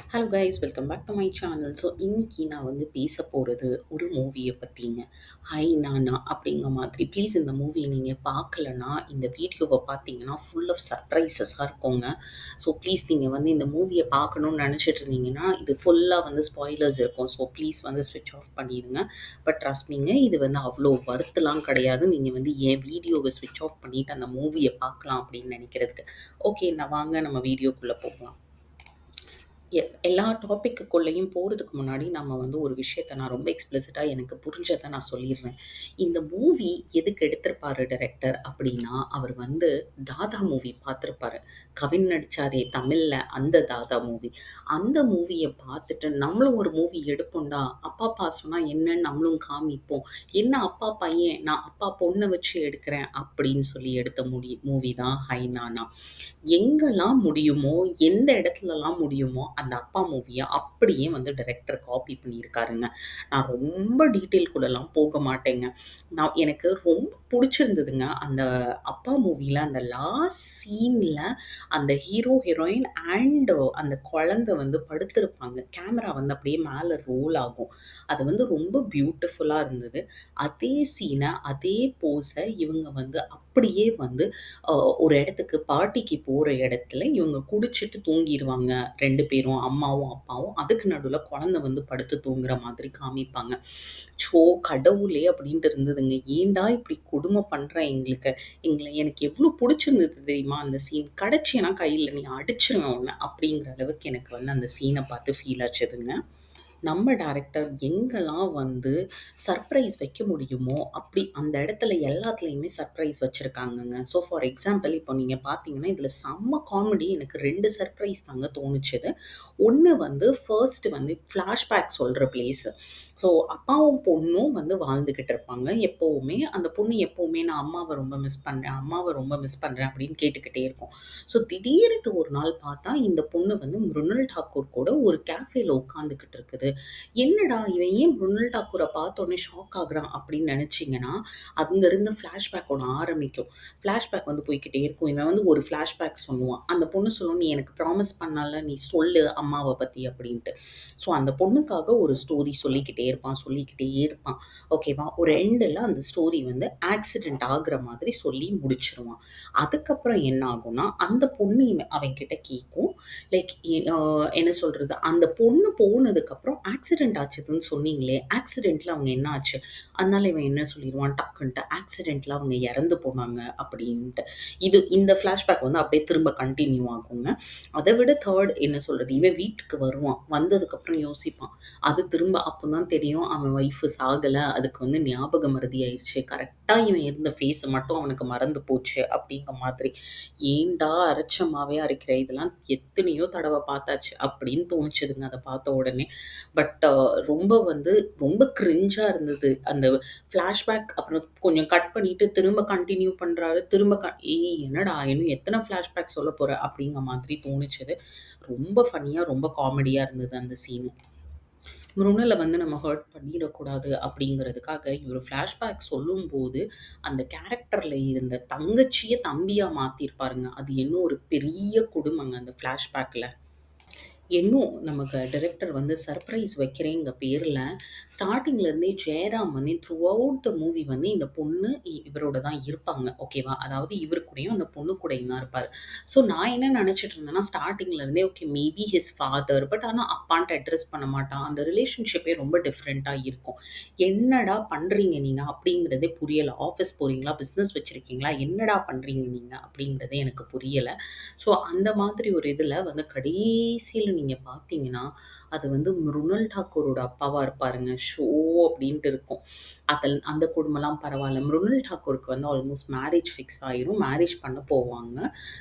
Hello guys, welcome back to my channel. So இன்னைக்கு நான் வந்து பேச போகிறது ஒரு மூவியை பற்றிங்க. ஹை நானா அப்படிங்கிற மாதிரி. ப்ளீஸ் இந்த மூவி நீங்கள் பார்க்கலன்னா இந்த வீடியோவை பார்த்தீங்கன்னா ஃபுல் ஆஃப் சர்ப்ரைசஸாக இருக்குங்க. ஸோ ப்ளீஸ் நீங்கள் வந்து இந்த மூவியை பார்க்கணுன்னு நினச்சிட்டு இருந்தீங்கன்னா இது ஃபுல்லாக வந்து ஸ்பாய்லர்ஸ் இருக்கும். ஸோ ப்ளீஸ் வந்து ஸ்விட்ச் ஆஃப் பண்ணிடுங்க. பட் ட்ரஸ்ட் மீங்க, இது வந்து அவ்வளோ வருத்தலாம் கிடையாது. நீங்கள் வந்து என் வீடியோவை ஸ்விட்ச் ஆஃப் பண்ணிவிட்டு அந்த மூவியை பார்க்கலாம் அப்படின்னு நினைக்கிறதுக்கு. ஓகே, நான் வாங்க நம்ம வீடியோக்குள்ளே போகலாம். எல்லா டாபிக்குக்குள்ளேயும் போகிறதுக்கு முன்னாடி நம்ம வந்து ஒரு விஷயத்த நான் ரொம்ப எக்ஸ்பிளிசிட்டாக எனக்கு புரிஞ்சதை நான் சொல்லிடுறேன். இந்த மூவி எதுக்கு எடுத்திருப்பாரு டைரக்டர் அப்படின்னா, அவர் வந்து தாதா மூவி பார்த்துருப்பாரு. கவின் நடிச்சாரே தமிழில், அந்த தாதா மூவி. அந்த மூவியை பார்த்துட்டு நம்மளும் ஒரு மூவி எடுப்போம்டா, அப்பா பாசம்னா என்னன்னு நம்மளும் காமிப்போம், என்ன அப்பா பையன் நான் அப்பா பொண்ணை வச்சு எடுக்கிறேன் அப்படின்னு சொல்லி எடுத்த மூவி தான் ஹை நானா. எங்கெல்லாம் முடியுமோ, எந்த இடத்துலலாம் முடியுமோ, அந்த அப்பா மூவிய அப்படியே வந்து டைரக்டர் காப்பி பண்ணியிருக்காருங்க. நான் ரொம்ப டீட்டெயில்குள்ளலாம் போக மாட்டேங்க. எனக்கு ரொம்ப புடிச்சிருந்ததுங்க. அந்த அப்பா மூவில அந்த லாஸ்ட் சீன்ல அந்த ஹீரோ, ஹீரோயின் அண்ட் அந்த குழந்தை வந்து படுத்திருப்பாங்க. கேமரா வந்து அப்படியே மேல ரோல் ஆகும். அது வந்து ரொம்ப பியூட்டிஃபுல்லா இருந்தது. அதே சீன, அதே போஸ இவங்க வந்து அப்படியே வந்து அ ஒரு இடத்துக்கு பார்ட்டிக்கு போற இடத்துல இவங்க குடிச்சிட்டு தூங்கிருவாங்க 2 பேரும். அம்மாவும், அப்பாவும். அதுக்கு நடுவுல குழந்தை வந்து படுத்து தூங்குற மாதிரி காமிப்பாங்க. ச்சோ! கடவுளே! அப்படின்ட்டு இருந்ததுங்க. ஏன்டா இப்படி கொடுமை பண்ற எங்களுக்கு? எனக்கு எவ்ளோ புடிச்சிருந்தது தெரியுமா அந்த சீன். கிடைச்சேன்னா கையில நீ அடிச்சுருவேன் உன்ன. அப்படிங்கிற அளவுக்கு எனக்கு வந்து அந்த சீன பார்த்து ஃபீல் ஆச்சுதுங்க. நம்ம டைரக்டர் எங்கெல்லாம் வந்து சர்ப்ரைஸ் வைக்க முடியுமோ, அப்படி அந்த இடத்துல எல்லாத்துலயுமே சர்ப்ரைஸ் வச்சிருக்காங்கங்க. ஸோ ஃபார் எக்ஸாம்பிள் இப்போ நீங்க பார்த்தீங்கன்னா, இதில செம்ம காமெடி எனக்கு 2 சர்ப்ரைஸ் தாங்க தோணுச்சுது. ஒண்ணு வந்து ஃபர்ஸ்ட் வந்து ஃப்ளாஷ்பேக் சொல்ற பிளேஸு. ஸோ அப்பாவும் பொண்ணும் வந்து வாழ்ந்துகிட்டு இருப்பாங்க. எப்பவுமே அந்த பொண்ணு எப்பவுமே நான் அம்மாவ ரொம்ப மிஸ் பண்றேன், அம்மாவ ரொம்ப மிஸ் பண்றேன் அப்படின்னு கேட்டுக்கிட்டே இருக்கும். ஸோ திடீர்னு ஒரு நாள் பார்த்தா இந்த பொண்ணு வந்து மிருணுல் டாக்கூர் கூட ஒரு கேஃபேல உட்காந்துக்கிட்டு இருக்குது. என்னடா இவன் ஏன் மிருணுல் டாக்கூர பார்த்தோனே ஷாக் ஆகுறான் அப்படின்னு நினைச்சீங்கன்னா, அங்கருந்து ஃப்ளாஷ்பேக் ஒண்ணு ஆரம்பிக்கும். ஃப்ளாஷ்பேக் வந்து போய்க்கிட்டே இருக்கும். இவன் வந்து ஒரு ஃப்ளாஷ்பேக் சொல்லுவான். அந்த பொண்ணு சொல்லும், "நீ எனக்கு ப்ராமிஸ் பண்ணல, நீ சொல்லு அம்மாவ பத்தி" அப்படின்ட்டு. ஸோ அந்த பொண்ணுக்காக ஒரு ஸ்டோரி சொல்லிக்கிட்டே இருப்பான், சொல்லிக்கிட்டே இருப்பான். ஓகேவா? ஒரு எண்டுல அந்த ஸ்டோரி வந்து ஆக்சிடென்ட் ஆகுற மாதிரி சொல்லி முடிச்சுருவான். அதுக்கப்புறம் என்ன ஆகும்னா, அந்த பொண்ணு அவன்கிட்ட கேட்கும். லைக் என்ன சொல்றது? அந்த பொண்ணு போனதுக்கப்புறம் ஆக்சிடென்ட் ஆச்சுதுன்னு சொன்னீங்களே, ஆக்சிடென்ட்ல அவங்க என்ன ஆச்சு? அதனால இவன் என்ன சொல்லிருவான் டக்குன்ட்டு, ஆக்சிடென்ட்ல அவங்க இறந்து போனாங்க அப்படின்ட்டு. இந்த ஃப்ளாஷ்பேக் வந்து அப்படியே திரும்ப கன்டின்யூ ஆகுங்க. அத விட 3 என்ன சொல்றது? இவன் வீட்டுக்கு வருவான். வந்ததுக்கப்புறம் யோசிப்பான். அது திரும்ப அப்பதான் தெரியும் அவன் ஒய்ஃப் சாகல. அதுக்கு வந்து ஞாபக மறதி ஆயிருச்சு. கரெக்ட்டா இவன் இருந்த ஃபேஸ் மட்டும் அவனுக்கு மறந்து போச்சு அப்படிங்கிற மாதிரி. ஏன்டா அரைச்சமாவே அரைக்கிற? இதெல்லாம் எத்தனையோ தடவ பார்த்தாச்சு அப்படின்னு தோணுச்சுதுங்க அத பார்த்த உடனே. பட் ரொம்ப வந்து ரொம்ப கிரிஞ்சா இருந்தது. அந்த ஃப்ளாஷ்பேக் அப்புறம் கொஞ்சம் கட் பண்ணிட்டு திரும்ப கன்டின்யூ பண்றாரு. திரும்ப ஏய் என்னடா இன்னும் எத்தன ஃப்ளாஷ்பேக் சொல்லப் போற? அப்படிங்கிற மாதிரி தோணுச்சுது. ரொம்ப ஃபன்னியா, ரொம்ப காமெடியா இருந்தது அந்த சீனு. மிருணுல வந்து நம்ம ஹர்ட் பண்ணிறக்கூடாது அப்படிங்கிறதுக்காக இவரு ஃப்ளாஷ்பேக் சொல்லும்போது, அந்த கேரக்டர்ல இருந்த தங்கச்சிய தம்பியா மாத்திருப்பாருங்க. அது இன்னும் ஒரு பெரிய கொடுமங்க அந்த ஃப்ளாஷ்பேக்ல. இன்னும் நமக்கு டைரக்டர் வந்து சர்ப்ரைஸ் வைக்கிறேங்க பேர்ல, ஸ்டார்ட்டிங்ல இருந்தே ஜெயராம் வந்து த்ரூ அவுட் த மூவி வந்து இந்த பொண்ணு இவரோட தான் இருப்பாங்க. ஓகேவா? அதாவது இவரு கூடயும் அந்த பொண்ணு கூடயும் தான் இருப்பாரு. ஸோ நான் என்ன நெனச்சுட்டு இருந்தேன்னா, ஸ்டார்ட்டிங்ல இருந்தே okay maybe his father. But ஆனா அப்பான்ட்டு அட்ரெஸ் பண்ண மாட்டான். அந்த ரிலேஷன்ஷிப்பே ரொம்ப டிஃப்ரெண்ட்டா இருக்கும். என்னடா பண்றீங்க நீங்க? அப்படிங்கிறதே புரியல. ஆஃபீஸ் போறீங்களா? பிசினஸ் வச்சிருக்கீங்களா? என்னடா பண்றீங்க நீங்க? அப்படிங்கிறதே எனக்கு புரியல. ஸோ அந்த மாதிரி ஒரு இதுல வந்து கடைசியில நீங்க பார்த்தீங்கன்னா, அது வந்து மிருணுல் டாக்கூரோட அப்பாவா இருப்பாருங்க. ஷோ அப்டின்ட்டு இருக்கும். அந்த குடும்பம்லாம் பரவால்ல. மிருணுல் டாக்கூருக்கு வந்து ஆல்மோஸ்ட் மேரேஜ் ஃபிக்ஸ் ஆயிரும். மேரேஜ் பண்ண போவாங்க.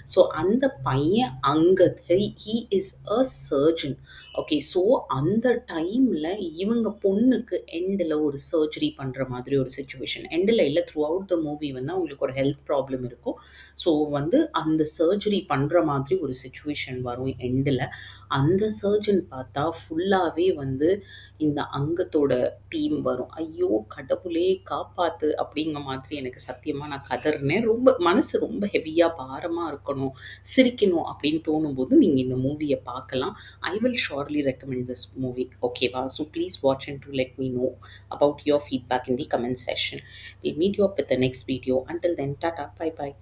ஸோ அந்த பையன் Angad he is a surgeon. Okay. So அந்த டைம்ல இவங்க பொண்ணுக்கு எண்டுல ஒரு சர்ஜரி பண்ற மாதிரி ஒரு சிச்சுவேஷன். எண்டுல இல்ல த்ரூ அவுட் த மூவி வந்து அவங்களுக்கு ஒரு ஹெல்த் ப்ராப்ளம் இருக்கும். ஸோ வந்து அந்த சர்ஜரி பண்ற மாதிரி ஒரு சிச்சுவேஷன் வரும் எண்டுல. அந்த சர்ஜன் பார்த்தா ஃபுல்லாவே வந்து இந்த அங்கத்தோட டீம் வரும். ஐயோ! கடவுளே காப்பாத்து! அப்படிங்கிற மாதிரி எனக்கு சத்தியமா நான் கதறினேன். ரொம்ப மனசு ரொம்ப ஹெவியா பாரமா இருக்கணும், சிரிக்கணும் அப்படின்னு தோணும்போது நீங்க இந்த மூவிய பார்க்கலாம். I will surely recommend this movie. ஓகேவா? So please watch and do let me know about your feedback in the comment section. We'll meet you up with the next video. Until then, tata, bye bye.